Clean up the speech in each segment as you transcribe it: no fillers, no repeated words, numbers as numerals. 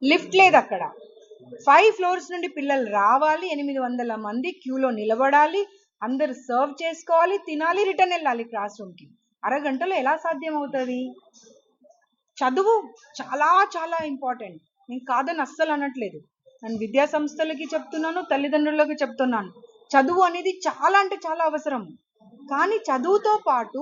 Lift లేదు అక్కడ. 5 floors నుండి పిల్లలు రావాలి, 800 మంది క్యూలో నిలబడాలి, అందరు సర్వ్ చేసుకోవాలి, తినాలి, రిటర్న్ వెళ్ళాలి క్లాస్ రూమ్కి. అరగంటలో ఎలా సాధ్యం అవుతుంది? చదువు చాలా చాలా ఇంపార్టెంట్, నేను కాదని అస్సలు అనట్లేదు. నేను విద్యా సంస్థలకి చెప్తున్నాను, తల్లిదండ్రులకి చెప్తున్నాను, చదువు అనేది చాలా అంటే చాలా అవసరం. కానీ చదువుతో పాటు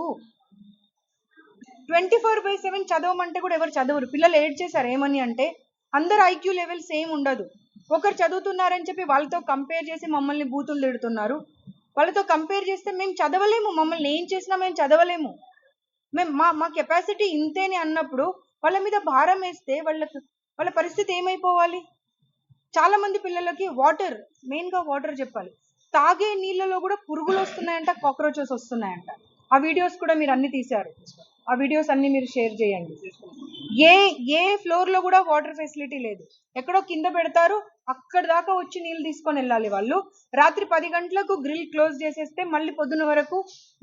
24/7 చదవమంటే కూడా ఎవరు చదవరు. పిల్లలు ఏడ్ చేశారు ఏమని అంటే, అందరు ఐక్యూ లెవెల్ సేమ్ ఉండదు. ఒకరు చదువుతున్నారని చెప్పి వాళ్ళతో కంపేర్ చేసి మమ్మల్ని బూతులు తిడుతున్నారు. వాళ్ళతో కంపేర్ చేస్తే మేము చదవలేము, మమ్మల్ని ఏం చేసినా మేము చదవలేము, మేము మా కెపాసిటీ ఇంతేని అన్నప్పుడు వాళ్ళ మీద భారం వేస్తే వాళ్ళ పరిస్థితి ఏమైపోవాలి? చాలా మంది పిల్లలకి వాటర్, మెయిన్గా వాటర్ చెప్పాలి, తాగే నీళ్ళలో కూడా పురుగులు వస్తున్నాయంట, కాక్రోచెస్ వస్తున్నాయంట. ఆ వీడియోస్ కూడా మీరు అన్ని తీశారు, ఆ వీడియోస్ అన్ని మీరు షేర్ చేయండి. ఏ ఫ్లోర్లో కూడా వాటర్ ఫెసిలిటీ లేదు, ఎక్కడో కింద పెడతారు, అక్కడ దాకా వచ్చి నీళ్ళు తీసుకొని వెళ్ళాలి వాళ్ళు. రాత్రి 10 గంటలకు గ్రిల్ క్లోజ్ చేసేస్తే మళ్ళీ పొద్దున వరకు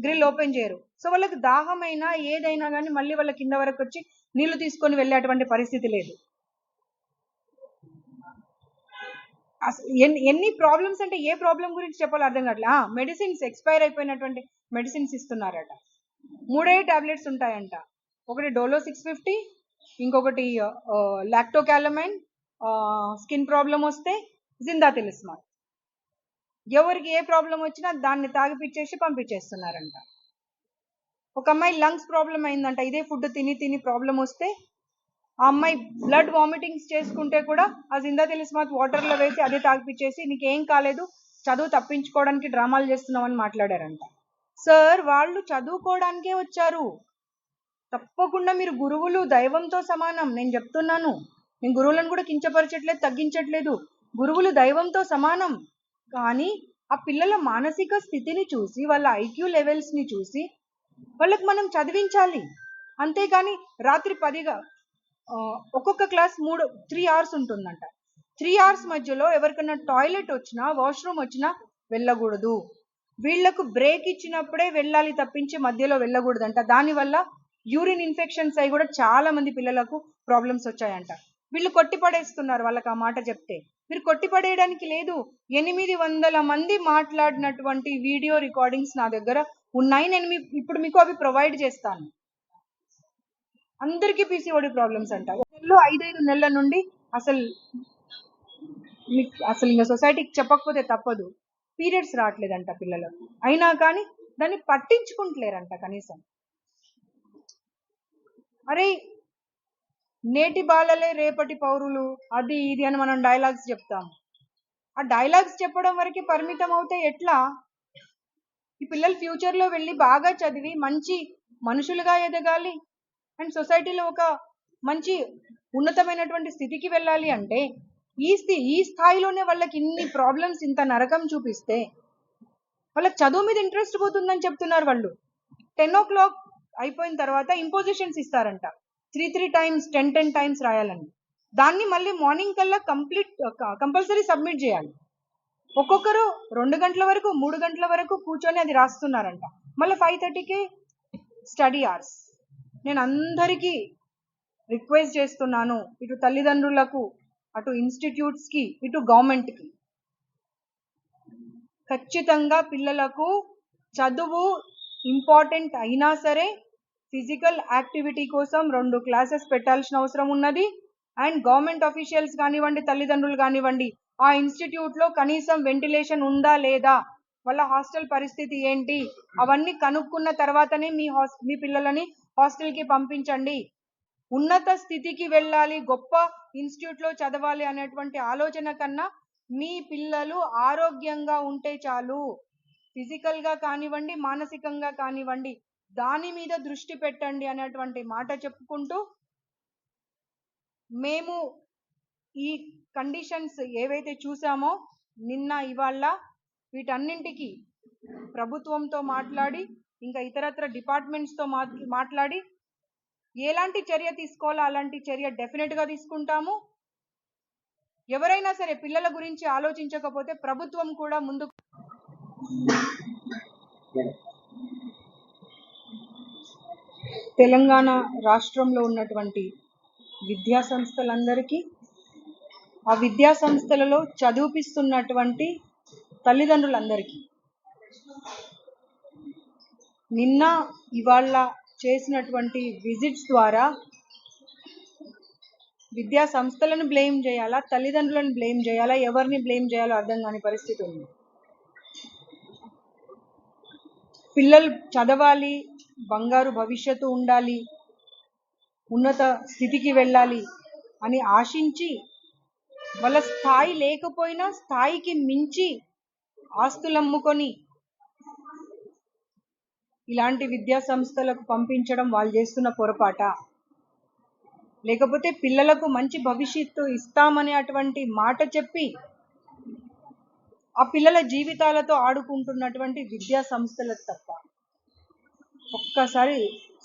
గ్రిల్ ఓపెన్ చేయరు. సో వాళ్ళకి దాహమైనా ఏదైనా కానీ మళ్ళీ వాళ్ళ కింద వరకు వచ్చి నీళ్లు తీసుకొని వెళ్ళేటువంటి పరిస్థితి లేదు. ఎన్ని ప్రాబ్లమ్స్ అంటే ఏ ప్రాబ్లం గురించి చెప్పాలో అర్థం కావట్లే. మెడిసిన్స్ ఎక్స్పైర్ అయిపోయినటువంటి మెడిసిన్స్ ఇస్తున్నారట, 3 టాబ్లెట్స్ ఉంటాయంట. ఒకటి డోలో 650, ఇంకొకటి లాక్టోకాలమైన్, స్కిన్ ప్రాబ్లం వస్తే జిందా తిలిస్మాల్. ఎవరికి ఏ ప్రాబ్లం వచ్చినా దాన్ని తాగిపిచ్చేసి పంపించేస్తున్నారంట. ఒక అమ్మాయి లంగ్స్ ప్రాబ్లం అయిందంట, ఇదే ఫుడ్ తిని తిని ప్రాబ్లం వస్తే ఆ అమ్మాయి బ్లడ్ వామిటింగ్స్ చేసుకుంటే కూడా ఆ జిందా తిలిస్మాత్ వాటర్లో వేసి అదే తాగిపిచ్చేసి నీకేం కాలేదు, చదువు తప్పించుకోవడానికి డ్రామాలు చేస్తున్నామని మాట్లాడారంట. సార్ వాళ్ళు చదువుకోవడానికే వచ్చారు, తప్పకుండా మీరు గురువులు దైవంతో సమానం. నేను చెప్తున్నాను, నేను గురువులను కూడా కించపరచట్లేదు, తగ్గించట్లేదు, గురువులు దైవంతో సమానం. కానీ ఆ పిల్లల మానసిక స్థితిని చూసి, వాళ్ళ ఐక్యూ లెవెల్స్ని చూసి వాళ్ళకి మనం చదివించాలి. అంతేకాని రాత్రి 10గా ఒక్కొక్క క్లాస్ 3 అవర్స్ ఉంటుందంట. 3 అవర్స్ మధ్యలో ఎవరికైనా టాయిలెట్ వచ్చినా, వాష్రూమ్ వచ్చినా వెళ్ళకూడదు. వీళ్లకు బ్రేక్ ఇచ్చినప్పుడే వెళ్ళాలి తప్పించి మధ్యలో వెళ్ళకూడదంట. దానివల్ల యూరిన్ ఇన్ఫెక్షన్స్ అయి కూడా చాలా మంది పిల్లలకు ప్రాబ్లమ్స్ వచ్చాయంట. వీళ్ళు కొట్టిపడేస్తున్నారు వాళ్ళకి ఆ మాట చెప్తే. మీరు కొట్టిపడేయడానికి లేదు, 800 మంది మాట్లాడినటువంటి వీడియో రికార్డింగ్స్ నా దగ్గర ఉన్నాయి, నేను ఇప్పుడు మీకు అవి ప్రొవైడ్ చేస్తాను. అందరికీ పీసీఓడి ప్రాబ్లమ్స్ అంట. 5 నెలల నుండి అసలు ఇంకా సొసైటీకి చెప్పకపోతే తప్పదు, పీరియడ్స్ రావట్లేదంట పిల్లలకు, అయినా కానీ దాన్ని పట్టించుకుంటలేరంట కనీసం. అరే నేటి బాలలే రేపటి పౌరులు, అది ఇది అని మనం డైలాగ్స్ చెప్తాం. ఆ డైలాగ్స్ చెప్పడం వరకు పరిమితం అవుతే ఎట్లా? ఈ పిల్లలు ఫ్యూచర్లో వెళ్ళి బాగా చదివి మంచి మనుషులుగా ఎదగాలి అండ్ సొసైటీలో ఒక మంచి ఉన్నతమైనటువంటి స్థితికి వెళ్ళాలి అంటే ఈ స్థాయిలోనే వాళ్ళకి ఇన్ని ప్రాబ్లమ్స్, ఇంత నరకం చూపిస్తే వాళ్ళకి చదువు మీద ఇంట్రెస్ట్ పోతుందని చెప్తున్నారు వాళ్ళు. 10 o'clock అయిపోయిన తర్వాత ఇంపోజిషన్స్ ఇస్తారంట, 3 టైమ్స్ 10 టైమ్స్ రాయాలని. దాన్ని మళ్ళీ మార్నింగ్ కల్లా కంపల్సరీ సబ్మిట్ చేయాలి. ఒక్కొక్కరు 2 గంటల వరకు 3 గంటల వరకు కూర్చొని అది రాస్తున్నారంట. మళ్ళీ 5:30కి స్టడీ అవర్స్. నేను అందరికీ రిక్వెస్ట్ చేస్తున్నాను, ఇటు తల్లిదండ్రులకు, అటు ఇన్స్టిట్యూట్స్కి, ఇటు గవర్నమెంట్కి, ఖచ్చితంగా పిల్లలకు చదువు ఇంపార్టెంట్ అయినా సరే ఫిజికల్ యాక్టివిటీ కోసం 2 క్లాసెస్ పెట్టాల్సిన అవసరం ఉన్నది. అండ్ గవర్నమెంట్ అఫీషియల్స్ కానివ్వండి, తల్లిదండ్రులు కానివ్వండి, ఆ ఇన్స్టిట్యూట్లో కనీసం వెంటిలేషన్ ఉందా లేదా, వాళ్ళ హాస్టల్ పరిస్థితి ఏంటి, అవన్నీ కనుక్కున్న తర్వాతనే మీ పిల్లలని హాస్టల్కి పంపించండి. ఉన్నత స్థితికి వెళ్ళాలి, గొప్ప ఇన్స్టిట్యూట్లో చదవాలి అనేటువంటి ఆలోచన కన్నా మీ పిల్లలు ఆరోగ్యంగా ఉంటే చాలు, ఫిజికల్గా కానివ్వండి, మానసికంగా కానివ్వండి, దాని మీద దృష్టి పెట్టండి అనేటువంటి మాట చెప్పుకుంటూ, మేము ఈ కండిషన్స్ ఏవైతే చూసామో నిన్న ఇవాళ, వీటన్నింటికి ప్రభుత్వంతో మాట్లాడి, ఇంకా ఇతరత్ర డిపార్ట్మెంట్స్తో మాట్లాడి ఎలాంటి చర్య తీసుకోవాలో అలాంటి చర్య డెఫినెట్గా తీసుకుంటాము. ఎవరైనా సరే పిల్లల గురించి ఆలోచించకపోతే ప్రభుత్వం కూడా ముందు తెలంగాణ రాష్ట్రంలో ఉన్నటువంటి విద్యా సంస్థలందరికీ ఆ విద్యా సంస్థలలో చదివిపిస్తున్నటువంటి తల్లిదండ్రులందరికీ నిన్న ఇవాళ చేసినటువంటి విజిట్స్ ద్వారా విద్యా సంస్థలను బ్లేమ్ చేయాలా, తల్లిదండ్రులను బ్లేమ్ చేయాలా, ఎవరిని బ్లేమ్ చేయాలో అర్థం కాని పరిస్థితి ఉంది. పిల్లలు చదవాలి, బంగారు భవిష్యత్తు ఉండాలి, ఉన్నత స్థితికి వెళ్ళాలి అని ఆశించి వాళ్ళ స్థాయి లేకపోయినా స్థాయికి మించి ఆస్తులు అమ్ముకొని ఇలాంటి విద్యా సంస్థలకు పంపించడం వాళ్ళు చేస్తున్న పొరపాట, లేకపోతే పిల్లలకు మంచి భవిష్యత్తు ఇస్తామనే అటువంటి మాట చెప్పి ఆ పిల్లల జీవితాలతో ఆడుకుంటున్నటువంటి విద్యా సంస్థలకు తప్ప ఒక్కసారి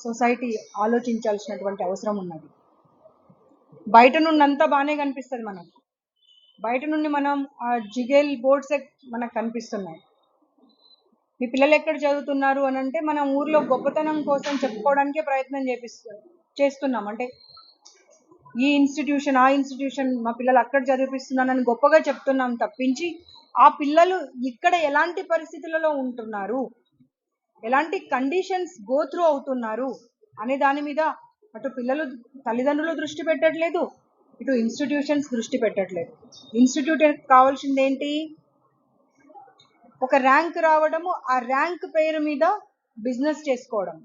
సొసైటీ ఆలోచించాల్సినటువంటి అవసరం ఉన్నది. బయట నుండి అంతా బాగానే కనిపిస్తుంది మనకు, బయట నుండి మనం ఆ జిగేల్ బోర్డ్స్ మనకు కనిపిస్తున్నాయి. మీ పిల్లలు ఎక్కడ చదువుతున్నారు అని అంటే మనం ఊర్లో గొప్పతనం కోసం చెప్పుకోవడానికే ప్రయత్నం చేస్తున్నాం. అంటే ఈ ఇన్స్టిట్యూషన్ ఆ ఇన్స్టిట్యూషన్ మా పిల్లలు అక్కడ చదివిపిస్తున్నానని గొప్పగా చెప్తున్నాం తప్పించి ఆ పిల్లలు ఇక్కడ ఎలాంటి పరిస్థితులలో ఉంటున్నారు, ఎలాంటి కండిషన్స్ గో త్రూ అవుతున్నారు అనే దాని మీద అటు పిల్లలు తల్లిదండ్రులు దృష్టి పెట్టట్లేదు, ఇటు ఇన్స్టిట్యూషన్స్ దృష్టి పెట్టట్లేదు. ఇన్స్టిట్యూట్ కావాల్సింది ఏంటి? ఒక ర్యాంక్ రావడము, ఆ ర్యాంక్ పేరు మీద బిజినెస్ చేసుకోవడం.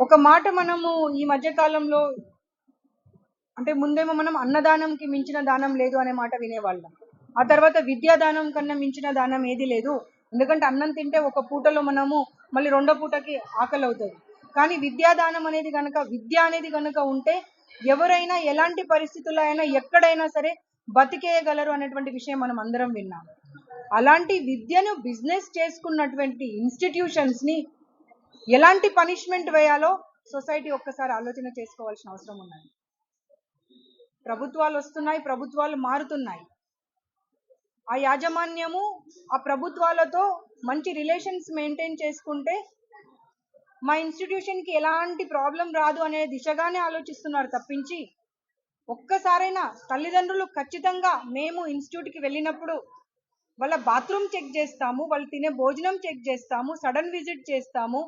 ఒక మాట మనము ఈ మధ్య కాలంలో అంటే ముందేమో మనం అన్నదానంకి మించిన దానం లేదు అనే మాట వినేవాళ్ళం. ఆ తర్వాత విద్యాదానం కన్నా మించిన దానం ఏది లేదు, ఎందుకంటే అన్నం తింటే ఒక పూటలో మనము మళ్ళీ రెండో పూటకి ఆకలి అవుతుంది. కానీ విద్యాదానం అనేది కనుక, విద్య అనేది కనుక ఉంటే ఎవరైనా ఎలాంటి పరిస్థితుల్లో అయినా ఎక్కడైనా సరే బతికేయగలరు అనేటువంటి విషయం మనం అందరం విన్నాం. అలాంటి విద్యను బిజినెస్ చేసుకున్నటువంటి ఇన్స్టిట్యూషన్స్ని ఎలాంటి పనిష్మెంట్ వేయాలో సొసైటీ ఒక్కసారి ఆలోచన చేసుకోవాల్సిన అవసరం ఉన్నది. ప్రభుత్వాలు వస్తున్నాయి, ప్రభుత్వాలు మారుతున్నాయి, ఆ యాజమాన్యము ఆ ప్రభుత్వాలతో మంచి రిలేషన్స్ మెయింటైన్ చేసుకుంటే మా ఇన్స్టిట్యూషన్కి ఎలాంటి ప్రాబ్లం రాదు అనే దిశగానే ఆలోచిస్తున్నారు తప్పించి ఒక్కసారైనా తల్లిదండ్రులు ఖచ్చితంగా మేము ఇన్స్టిట్యూట్కి వెళ్ళినప్పుడు వాళ్ళ బాత్రూమ్ చెక్ చేస్తాము, వాళ్ళు తినే భోజనం చెక్ చేస్తాము, సడన్ విజిట్ చేస్తాము,